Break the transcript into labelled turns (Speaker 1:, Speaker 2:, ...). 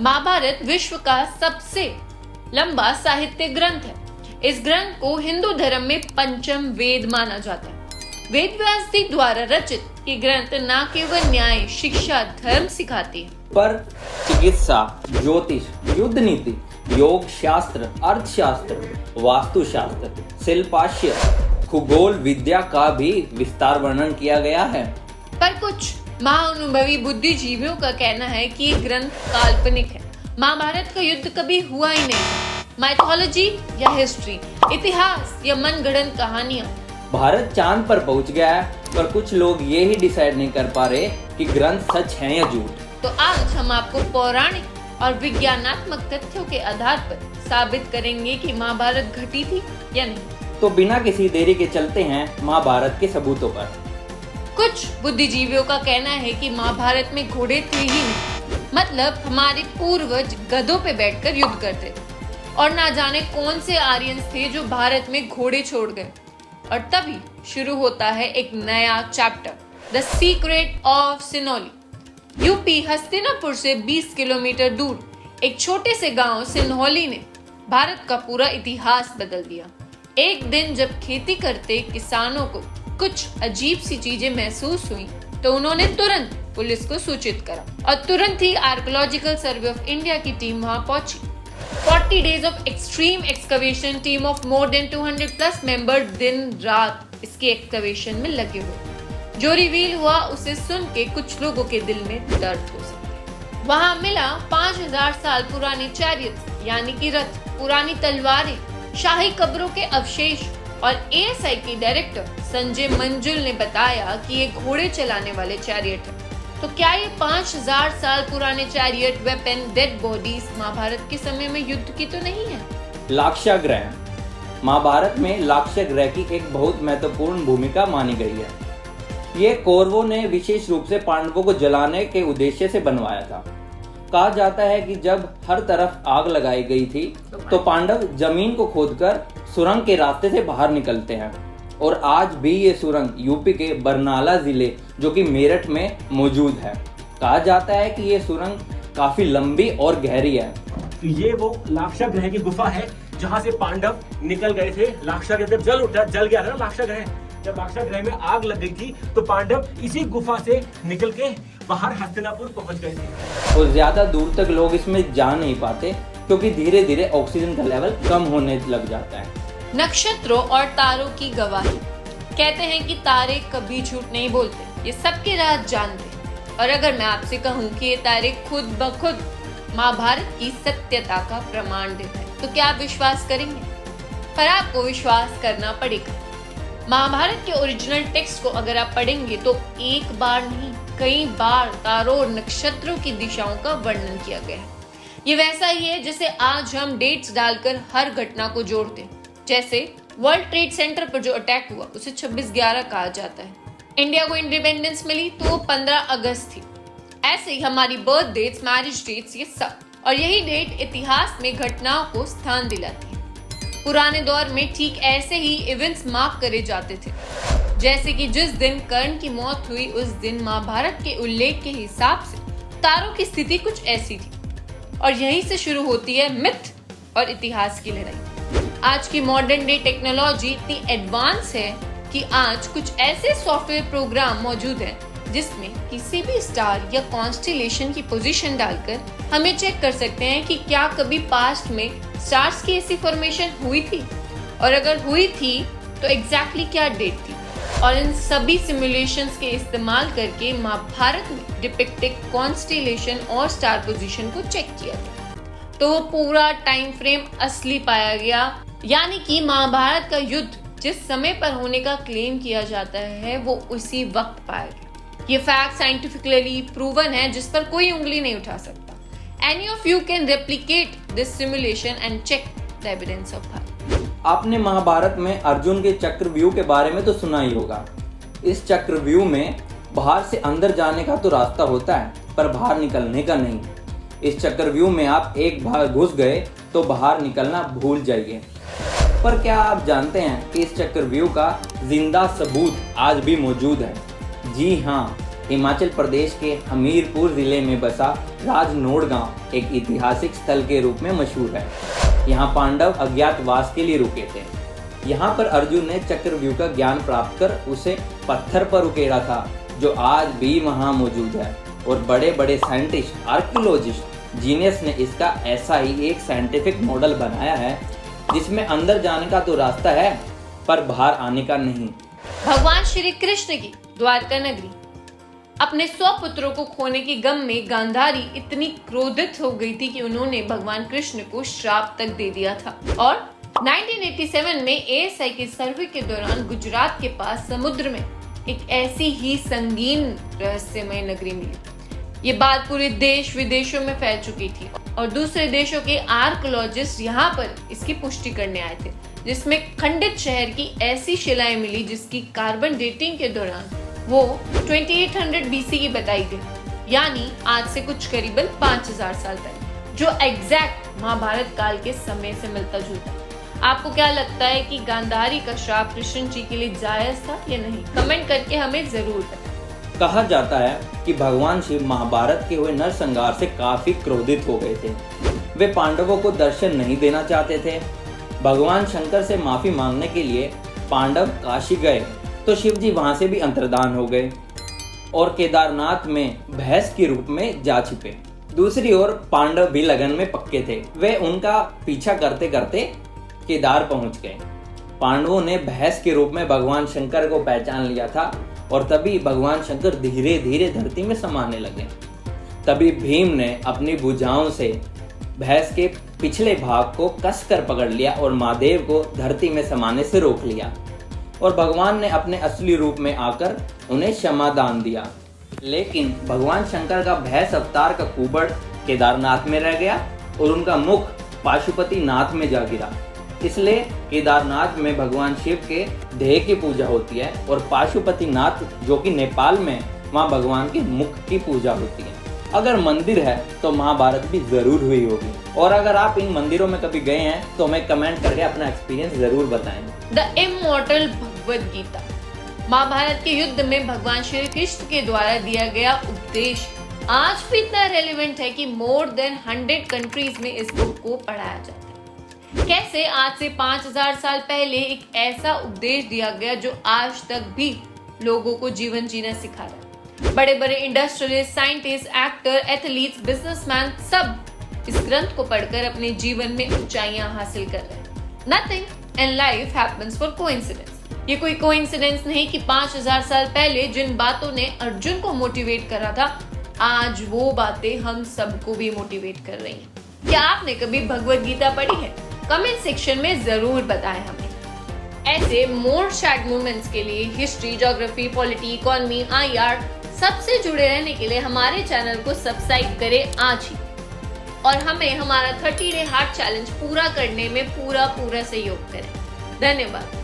Speaker 1: महाभारत विश्व का सबसे लंबा साहित्य ग्रंथ है। इस ग्रंथ को हिंदू धर्म में पंचम वेद माना जाता है। वेद व्यास जी द्वारा रचित ये ग्रंथ न केवल न्याय, शिक्षा, धर्म सिखाती है,
Speaker 2: पर चिकित्सा, ज्योतिष, युद्ध नीति, योग शास्त्र, अर्थशास्त्र, वास्तुशास्त्र, शिल्पाश्य, खगोल विद्या का भी विस्तार वर्णन किया गया है।
Speaker 1: पर कुछ महाअनुभवी बुद्धिजीवियों का कहना है कि ये ग्रंथ काल्पनिक है। महाभारत का युद्ध कभी हुआ ही नहीं। माइथोलॉजी या हिस्ट्री, इतिहास या मनगढ़ंत कहानियां।
Speaker 2: भारत चांद पर पहुंच गया है, पर कुछ लोग ये ही डिसाइड नहीं कर पा रहे कि ग्रंथ सच है या झूठ।
Speaker 1: तो आज हम आपको पौराणिक और विज्ञानात्मक तथ्यों के आधार पर साबित करेंगे कि महाभारत घटी थी या नहीं।
Speaker 2: तो बिना किसी देरी के चलते हैं महाभारत के सबूतों पर।
Speaker 1: कुछ बुद्धिजीवियों का कहना है कि महाभारत में घोड़े थे ही नहीं, मतलब हमारे पूर्वज गधों पे बैठकर युद्ध करते थे और ना जाने कौन से आर्यंस थे जो भारत में घोड़े छोड़ गए। और तभी शुरू होता है एक नया chapter, the secret of Sinauli. UP Hastinapur से 20 किलोमीटर दूर एक छोटे से गांव सिन्हौली ने भारत का पूरा इतिहास बदल दिया। एक दिन जब खेती करते किसानों को कुछ अजीब सी चीजें महसूस हुई तो उन्होंने तुरंत पुलिस को सूचित करा और तुरंत ही आर्कियोलॉजिकल सर्वे ऑफ इंडिया की टीम वहां पहुंची। 40 days of extreme excavation, team of more than 200 plus member दिन रात इसकी एक्सकवेशन में लगे हुए। जो रिवील हुआ उसे सुन के कुछ लोगों के दिल में दर्द हो सकता है। वहां मिला 5000 साल पुराने चैरियट्स यानी कि रथ, पुरानी तलवारें, शाही कब्रों के अवशेष। और एएसआई के डायरेक्टर संजय मंजुल ने बताया कि ये घोड़े चलाने वाले चैरियट है। तो क्या ये 5000 साल पुराने chariot, weapon, dead bodies Mahabharata के समय में युद्ध की तो नहीं है?
Speaker 2: लाक्षागृह। महाभारत में लाक्षागृह की एक बहुत महत्वपूर्ण भूमिका मानी गई है। ये कौरवों ने विशेष रूप से पांडवों को जलाने के उद्देश्य से बनवाया था। कहा जाता है कि जब हर तरफ आग लगाई गई थी तो पांडव जमीन को खोदकर सुरंग के रास्ते से बाहर निकलते हैं और आज भी ये सुरंग यूपी के बरनाला जिले जो कि मेरठ में मौजूद है। कहा जाता है कि ये सुरंग काफी लंबी और गहरी है।
Speaker 3: ये वो लाक्षागृह की गुफा है जहाँ से पांडव निकल गए थे। लाक्षागृह जब जल गया था ना लाक्षागृह, जब लाक्षागृह में आग लग गई थी तो पांडव इसी गुफा से निकल के बाहर हस्तिनापुर पहुंच गए थे।
Speaker 2: और ज्यादा दूर तक लोग इसमें जा नहीं पाते क्योंकि धीरे धीरे ऑक्सीजन का लेवल कम होने लग जाता है।
Speaker 1: नक्षत्रों और तारों की गवाही। कहते हैं कि तारे कभी झूठ नहीं बोलते, ये सबके राज जानते हैं। और अगर मैं आपसे कहूँ कि ये तारे खुद ब खुद महाभारत की सत्यता का प्रमाण देते हैं तो क्या आप विश्वास करेंगे? पर आपको विश्वास करना पड़ेगा। महाभारत के ओरिजिनल टेक्स्ट को अगर आप पढ़ेंगे तो एक बार नहीं कई बार तारों और नक्षत्रों की दिशाओं का वर्णन किया गया है। ये वैसा ही है जैसे आज हम डेट्स डालकर हर घटना को जोड़ते हैं। जैसे वर्ल्ड ट्रेड सेंटर पर जो अटैक हुआ उसे 26/11 कहा जाता है। इंडिया को इंडिपेंडेंस मिली तो वो 15 अगस्त थी। ऐसे ही हमारी बर्थ डेट्स, मैरिज डेट्स, ये सब, और यही डेट इतिहास में घटनाओं को स्थान दिलाती है। पुराने दौर में ठीक ऐसे ही इवेंट्स मार्क करे जाते थे, जैसे कि जिस दिन कर्ण की मौत हुई उस दिन महाभारत के उल्लेख के हिसाब से तारों की स्थिति कुछ ऐसी थी। और यहीं से शुरू होती है मिथ और इतिहास की लड़ाई। आज की मॉडर्न डे टेक्नोलॉजी इतनी एडवांस है कि आज कुछ ऐसे सॉफ्टवेयर प्रोग्राम मौजूद हैं जिसमें किसी भी स्टार या कॉन्स्टेलेशन की पोजीशन डालकर हमें चेक कर सकते हैं कि क्या कभी पास्ट में स्टार्स की ऐसी फॉर्मेशन हुई थी, और अगर हुई थी तो एग्जैक्टली क्या डेट थी। और इन सभी सिमुलेशंस के इस्तेमाल करके महाभारत में डिपिक्टेड कॉन्स्टेलेशन और स्टार पोजीशन को चेक किया गया तो वो पूरा टाइम फ्रेम असली पाया गया। यानी कि महाभारत का युद्ध जिस समय पर होने का क्लेम किया जाता है वो उसी वक्त पाया गया। ये फैक्ट साइंटिफिकली प्रूवन है जिस पर कोई उंगली नहीं उठा सकता। Any of you can replicate this simulation and check the evidence of Bharat.
Speaker 2: आपने महाभारत में अर्जुन के चक्रव्यूह के बारे में तो सुना ही होगा। इस चक्रव्यूह में बाहर से अंदर जाने का तो रास्ता होता है पर बाहर निकलने का नहीं। इस चक्रव्यूह में आप एक बार घुस गए तो बाहर निकलना भूल जाइए। पर क्या आप जानते हैं कि इस चक्रव्यूह का जिंदा सबूत आज भी मौजूद है? जी हाँ, हिमाचल प्रदेश के हमीरपुर जिले में बसा राजनोड़ गांव एक ऐतिहासिक स्थल के रूप में मशहूर है। यहाँ पांडव अज्ञातवास के लिए रुके थे। यहाँ पर अर्जुन ने चक्रव्यूह का ज्ञान प्राप्त कर उसे पत्थर पर उकेरा था, जो आज भी वहाँ मौजूद है। और बड़े बड़े साइंटिस्ट, आर्कियोलॉजिस्ट, जीनियस ने इसका ऐसा ही एक साइंटिफिक मॉडल बनाया है जिसमें अंदर जाने का तो रास्ता है पर बाहर आने का नहीं।
Speaker 1: भगवान श्री कृष्ण की द्वारका नगरी अपने 100 पुत्रों को खोने के गम में गांधारी इतनी क्रोधित हो गई थी कि उन्होंने भगवान कृष्ण को श्राप तक दे दिया था। और 1987 में एएसआई के सर्वे के दौरान गुजरात के पास समुद्र में एक ऐसी ही संगीन रहस्यमय नगरी मिली। ये बात पूरे देश विदेशों में फैल चुकी थी और दूसरे देशों के आर्कियोलॉजिस्ट यहाँ पर इसकी पुष्टि करने आए थे, जिसमें खंडित शहर की ऐसी शिलाएं मिली जिसकी कार्बन डेटिंग के दौरान वो 2800 BC की बताई गई, यानी आज से कुछ करीबन 5000 साल पहले, जो एग्जैक्ट महाभारत काल के समय से मिलता जुलता है। आपको क्या लगता है कि गांधारी का श्राप कृष्ण जी के लिए जायज था या नहीं? कमेंट करके हमें जरूर बताएं।
Speaker 2: कहा जाता है कि भगवान शिव महाभारत के हुए नरसंहार से काफी क्रोधित हो गए थे। वे पांडवों को दर्शन नहीं देना चाहते थे। भगवान शंकर से माफी मांगने के लिए पांडव काशी गए तो शिव जी वहां से भी अंतर्धान हो गए और केदारनाथ में भैंस के रूप में जा छिपे। दूसरी ओर पांडव भी लगन में पक्के थे। वे उनका पीछा करते करते केदार पहुंच गए। पांडवों ने भैंस के रूप में भगवान शंकर को पहचान लिया था और तभी भगवान शंकर धीरे धीरे धरती में समाने लगे। तभी भीम ने अपनी भुजाओं से भैंस के पिछले भाग को कसकर पकड़ लिया और महादेव को धरती में समाने से रोक लिया और भगवान ने अपने असली रूप में आकर उन्हें क्षमा दान दिया। लेकिन भगवान शंकर का भैंस अवतार का कुबड़ केदारनाथ में रह गया और उनका मुख पाशुपति नाथ में जा गिरा। इसलिए केदारनाथ में भगवान शिव के देह की पूजा होती है और पाशुपति नाथ जो कि नेपाल में, वहाँ भगवान के मुख की पूजा होती है। अगर मंदिर है तो महाभारत भी जरूर हुई होगी। और अगर आप इन मंदिरों में कभी गए हैं तो हमें कमेंट करके अपना एक्सपीरियंस जरूर बताएं।
Speaker 1: द इमॉर्टल भगवद गीता महाभारत के युद्ध में भगवान श्री कृष्ण के द्वारा दिया गया उपदेश आज भी इतना रेलेवेंट है कि मोर देन 100 कंट्रीज में इस बुक को पढ़ाया जाता है। कैसे आज से 5000 साल पहले एक ऐसा उपदेश दिया गया जो आज तक भी लोगों को जीवन जीना सिखा रहा है। बड़े बड़े industrialist, scientist, actor, athletes, businessman सब इस ग्रंथ को पढ़कर अपने जीवन में ऊंचाइयां हासिल कर रहे हैं। Nothing in life happens for coincidence. ये कोई कोइंसिडेंस नहीं कि 5000 साल पहले जिन बातों ने अर्जुन को मोटिवेट करा था, आज वो बातें हम सबको भी मोटिवेट कर रही हैं। क्या आपने कभी भगवद गीता पढ़ी है? कमेंट सेक्शन में जरूर बताएं हमें। ऐसे मोर शैड मोमेंट्स के लिए history, geography, polity, economy, IR सबसे जुड़े रहने के लिए हमारे चैनल को सब्सक्राइब करें आज ही और हमें हमारा 30 डे हार्ट चैलेंज पूरा करने में पूरा सहयोग करें। धन्यवाद।